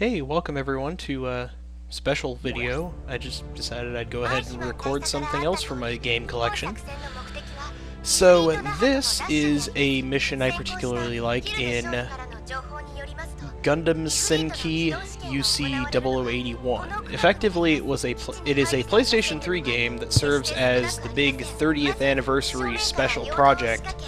Hey, welcome everyone to a special video. I just decided I'd go ahead and record something else from my game collection. So this is a mission I particularly like in Gundam Senki UC0081. Effectively, it is a PlayStation 3 game that serves as the big 30th anniversary special project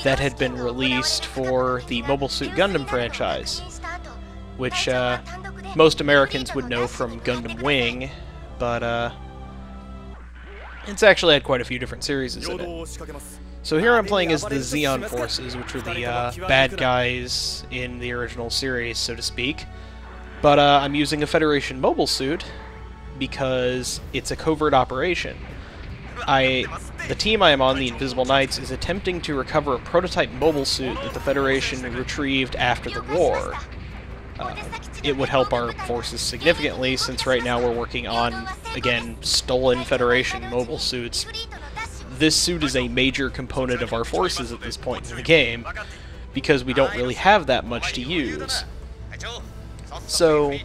that had been released for the Mobile Suit Gundam franchise, which most Americans would know from Gundam Wing, but it's actually had quite a few different series in it. So here I'm playing as the Zeon Forces, which are the bad guys in the original series, so to speak. But I'm using a Federation mobile suit because it's a covert operation. The team I am on, the Invisible Knights, is attempting to recover a prototype mobile suit that the Federation retrieved after the war. It would help our forces significantly, since right now we're working on, again, stolen Federation mobile suits. This suit is a major component of our forces at this point in the game, because we don't really have that much to use. So,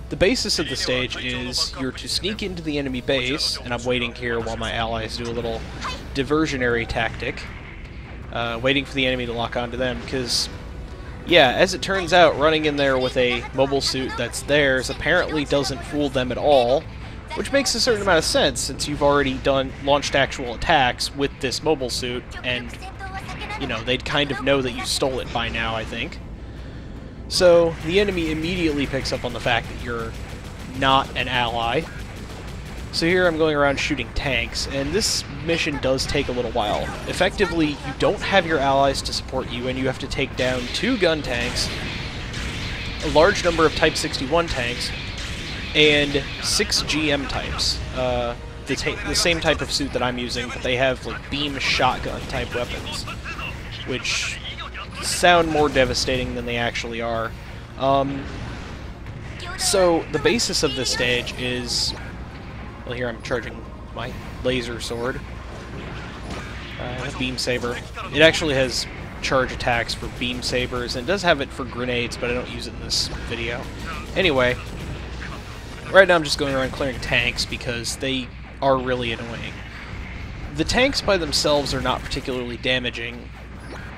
the basis of the stage is you're to sneak into the enemy base, and I'm waiting here while my allies do a little diversionary tactic, waiting for the enemy to lock onto them, because yeah, as it turns out, running in there with a mobile suit that's theirs apparently doesn't fool them at all, which makes a certain amount of sense since you've already launched actual attacks with this mobile suit, and, you know, they'd kind of know that you stole it by now, I think. So, the enemy immediately picks up on the fact that you're not an ally. So here I'm going around shooting tanks, and this mission does take a little while. Effectively, you don't have your allies to support you, and you have to take down 2 gun tanks, a large number of Type 61 tanks, and 6 GM types. The same type of suit that I'm using, but they have like beam shotgun type weapons, which sound more devastating than they actually are. So the basis of this stage is... well, here I'm charging my laser sword. Beam saber. It actually has charge attacks for beam sabers, and it does have it for grenades, but I don't use it in this video. Anyway, right now I'm just going around clearing tanks because they are really annoying. The tanks by themselves are not particularly damaging,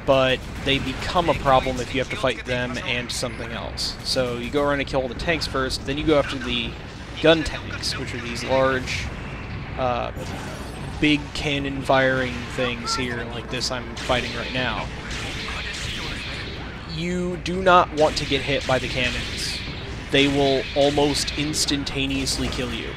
but they become a problem if you have to fight them and something else. So you go around and kill all the tanks first, then you go after the gun tanks, which are these large, big cannon-firing things here, like this I'm fighting right now. You do not want to get hit by the cannons. They will almost instantaneously kill you.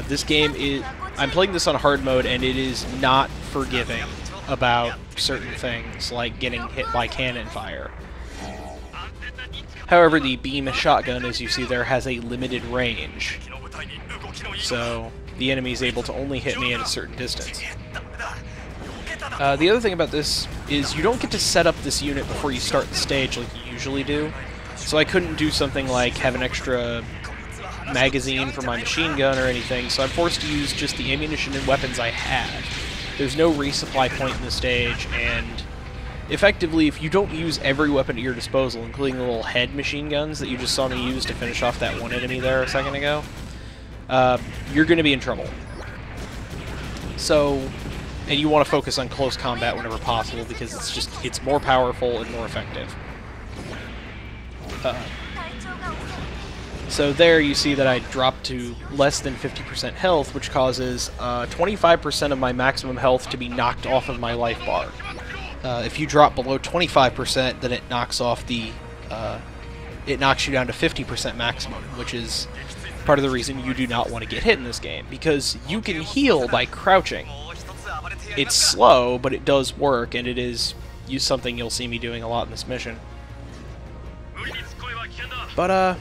This game is... I'm playing this on hard mode, and it is not forgiving about certain things, like getting hit by cannon fire. However, the beam shotgun, as you see there, has a limited range, so the enemy is able to only hit me at a certain distance. The other thing about this is you don't get to set up this unit before you start the stage like you usually do, so I couldn't do something like have an extra magazine for my machine gun or anything, so I'm forced to use just the ammunition and weapons I have. There's no resupply point in the stage, and effectively, if you don't use every weapon at your disposal, including the little head machine guns that you just saw me use to finish off that one enemy there a second ago, you're going to be in trouble. So, and you want to focus on close combat whenever possible, because it's more powerful and more effective. So there you see that I dropped to less than 50% health, which causes 25% of my maximum health to be knocked off of my life bar. If you drop below 25%, then it knocks off the... it knocks you down to 50% maximum, which is part of the reason you do not want to get hit in this game, because you can heal by crouching. It's slow, but it does work, and it is something you'll see me doing a lot in this mission. But,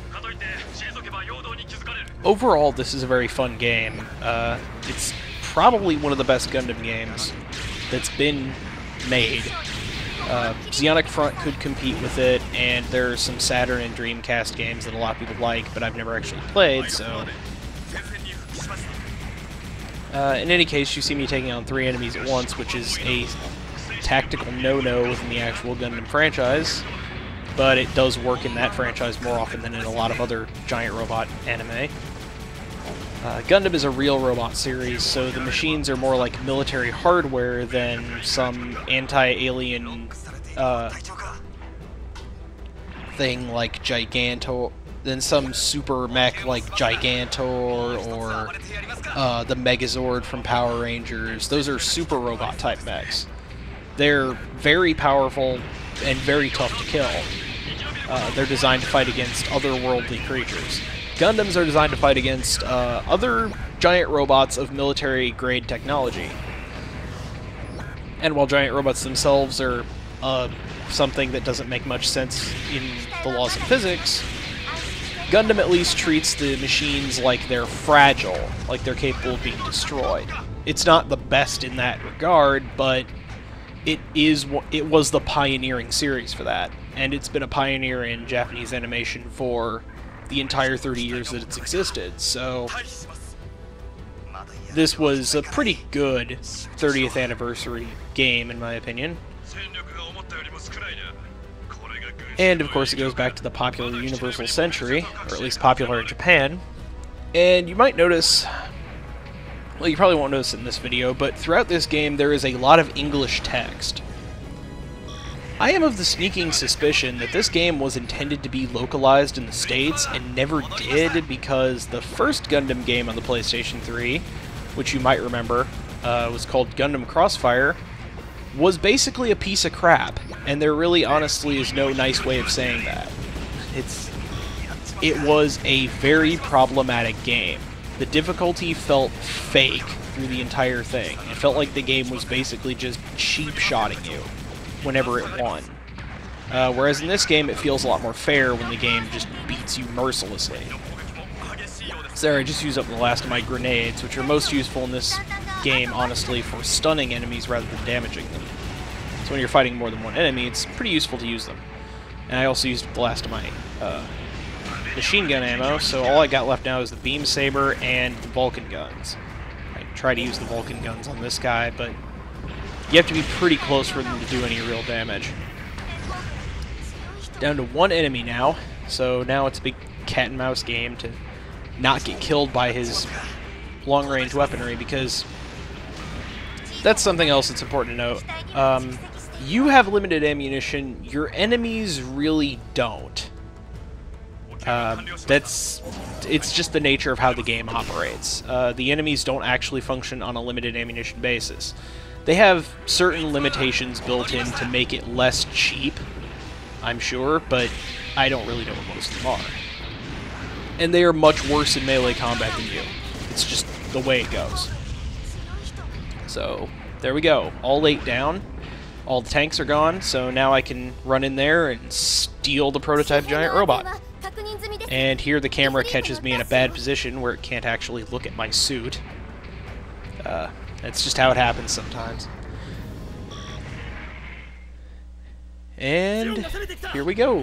overall, this is a very fun game. It's probably one of the best Gundam games that's been made. Zeonic Front could compete with it, and there are some Saturn and Dreamcast games that a lot of people like, but I've never actually played, so... in any case, you see me taking on 3 enemies at once, which is a tactical no-no within the actual Gundam franchise. but it does work in that franchise more often than in a lot of other giant robot anime. Gundam is a real robot series, so the machines are more like military hardware than some anti-alien thing like Gigantor, than some super mech like Gigantor or the Megazord from Power Rangers. Those are super robot type mechs. They're very powerful and very tough to kill. They're designed to fight against otherworldly creatures. Gundams are designed to fight against other giant robots of military-grade technology. And while giant robots themselves are something that doesn't make much sense in the laws of physics, Gundam at least treats the machines like they're fragile, like they're capable of being destroyed. It's not the best in that regard, but it was the pioneering series for that, and it's been a pioneer in Japanese animation for the entire 30 years that it's existed, so this was a pretty good 30th anniversary game, in my opinion. And, of course, it goes back to the popular Universal Century, or at least popular in Japan, and you might notice, well, you probably won't notice it in this video, but throughout this game there is a lot of English text. I am of the sneaking suspicion that this game was intended to be localized in the States and never did, because the first Gundam game on the PlayStation 3, which you might remember, was called Gundam Crossfire, was basically a piece of crap, and there really honestly is no nice way of saying that. It was a very problematic game. The difficulty felt fake through the entire thing. It felt like the game was basically just cheap-shotting you whenever it won. Whereas in this game, it feels a lot more fair when the game just beats you mercilessly. So there, I just used up the last of my grenades, which are most useful in this game, honestly, for stunning enemies rather than damaging them. So when you're fighting more than one enemy, it's pretty useful to use them. And I also used up the last of my machine gun ammo, so all I got left now is the beam saber and the Vulcan guns. I try to use the Vulcan guns on this guy, but you have to be pretty close for them to do any real damage. Down to one enemy now, so now it's a big cat and mouse game to not get killed by his long-range weaponry, because that's something else that's important to note. You have limited ammunition, your enemies really don't. It's just the nature of how the game operates. The enemies don't actually function on a limited ammunition basis. They have certain limitations built in to make it less cheap, I'm sure, but I don't really know what most of them are. And they are much worse in melee combat than you. It's just the way it goes. So, there we go. All 8 down. All the tanks are gone, so now I can run in there and steal the prototype giant robot. And here the camera catches me in a bad position where it can't actually look at my suit. That's just how it happens sometimes. And here we go.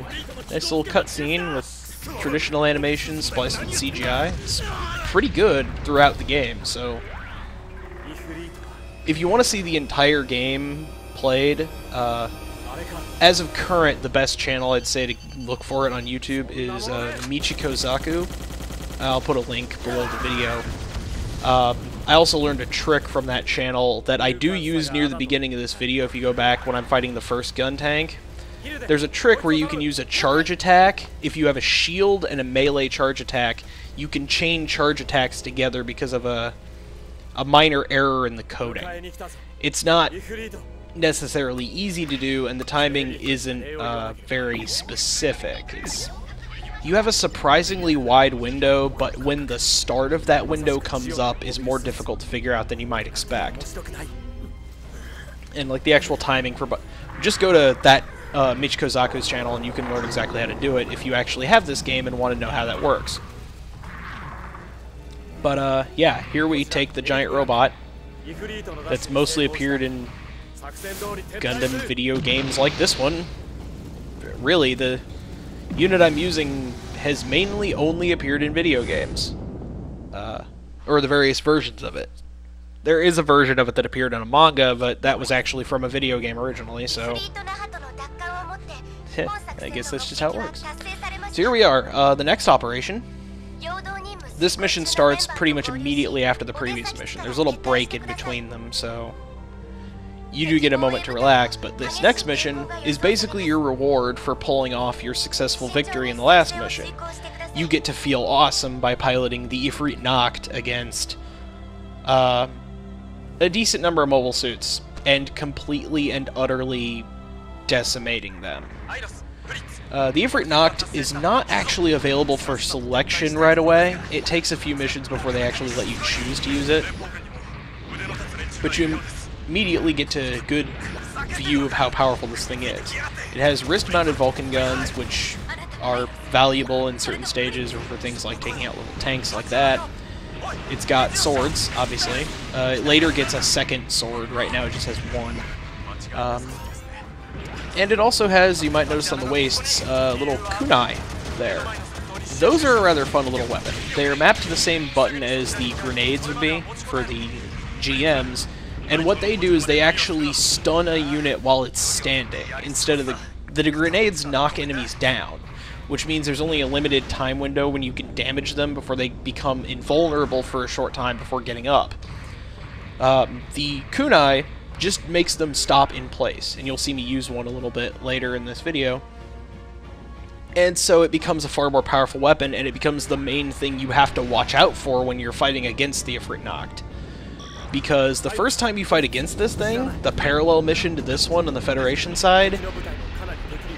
Nice little cutscene with traditional animation spliced with CGI. It's pretty good throughout the game, so if you want to see the entire game played, as of current, the best channel I'd say to look for it on YouTube is Michiko Zaku. I'll put a link below the video. I also learned a trick from that channel that I do use near the beginning of this video if you go back when I'm fighting the first gun tank. There's a trick where you can use a charge attack. If you have a shield and a melee charge attack, you can chain charge attacks together because of a minor error in the coding. It's not necessarily easy to do, and the timing isn't very specific. You have a surprisingly wide window, but when the start of that window comes up is more difficult to figure out than you might expect. And like the actual timing for... just go to that Michiko Zaku's channel and you can learn exactly how to do it if you actually have this game and want to know how that works. But yeah, here we take the giant robot that's mostly appeared in Gundam video games like this one. Really, the unit I'm using has mainly only appeared in video games. Or the various versions of it. There is a version of it that appeared in a manga, but that was actually from a video game originally, so... I guess that's just how it works. So here we are, the next operation. This mission starts pretty much immediately after the previous mission. There's a little break in between them, so you do get a moment to relax, but this next mission is basically your reward for pulling off your successful victory in the last mission. You get to feel awesome by piloting the Efreet Nacht against a decent number of mobile suits, and completely and utterly decimating them. The Efreet Nacht is not actually available for selection right away. It takes a few missions before they actually let you choose to use it. But you immediately get to a good view of how powerful this thing is. It has wrist-mounted Vulcan guns, which are valuable in certain stages or for things like taking out little tanks like that. It's got swords, obviously. It later gets a second sword. Right now it just has one. And it also has, you might notice on the waists, little kunai there. Those are a rather fun little weapon. They are mapped to the same button as the grenades would be for the GMs, and what they do is they actually stun a unit while it's standing, instead of the grenades knock enemies down, which means there's only a limited time window when you can damage them before they become invulnerable for a short time before getting up. The kunai just makes them stop in place, and you'll see me use one a little bit later in this video. And so it becomes a far more powerful weapon, and it becomes the main thing you have to watch out for when you're fighting against the Efreet Nacht. Because the first time you fight against this thing, the parallel mission to this one on the Federation side,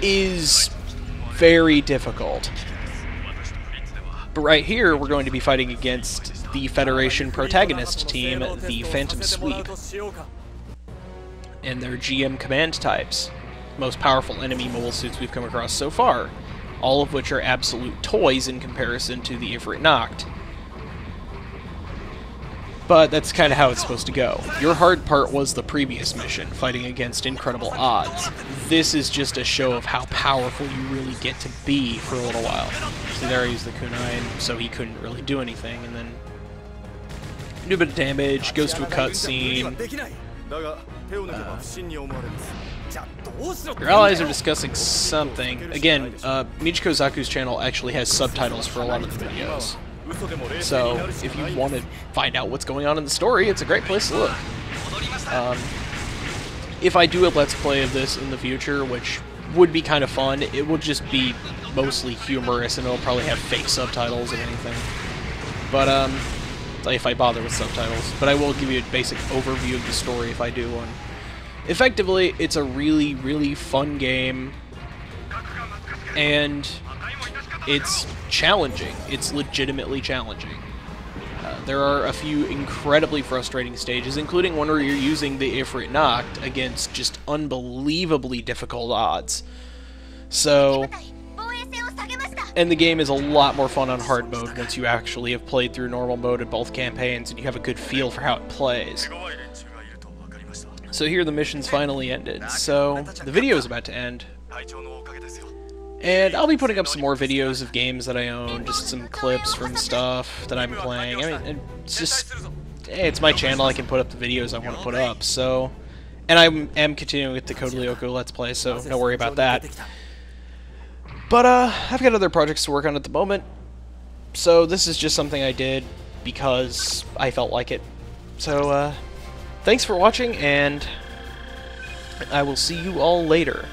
is very difficult. But right here, we're going to be fighting against the Federation protagonist team, the Phantom Sweep, and their GM command types. Most powerful enemy mobile suits we've come across so far, all of which are absolute toys in comparison to the Efreet Nacht. But that's kind of how it's supposed to go. Your hard part was the previous mission, fighting against incredible odds. This is just a show of how powerful you really get to be for a little while. So there I used the kunai, so he couldn't really do anything, and then do a bit of damage, goes to a cutscene. Your allies are discussing something. Again, Michiko Zaku's channel actually has subtitles for a lot of the videos. So, if you want to find out what's going on in the story, it's a great place to look. If I do a Let's Play of this in the future, which would be kind of fun, it will just be mostly humorous, and it'll probably have fake subtitles and anything. But, if I bother with subtitles. But I will give you a basic overview of the story if I do one. Effectively, it's a really, really fun game, and it's challenging. It's legitimately challenging. There are a few incredibly frustrating stages, including one where you're using the Efreet Nacht against just unbelievably difficult odds. So, and the game is a lot more fun on hard mode once you actually have played through normal mode in both campaigns and you have a good feel for how it plays. So here the mission's finally ended. So the video is about to end. And I'll be putting up some more videos of games that I own, just some clips from stuff that I'm playing. I mean, it's just, hey, it's my channel, I can put up the videos I want to put up, so... And I am continuing with the Code Lyoko Let's Play, so don't worry about that. But, I've got other projects to work on at the moment, so this is just something I did because I felt like it. So, thanks for watching, and I will see you all later.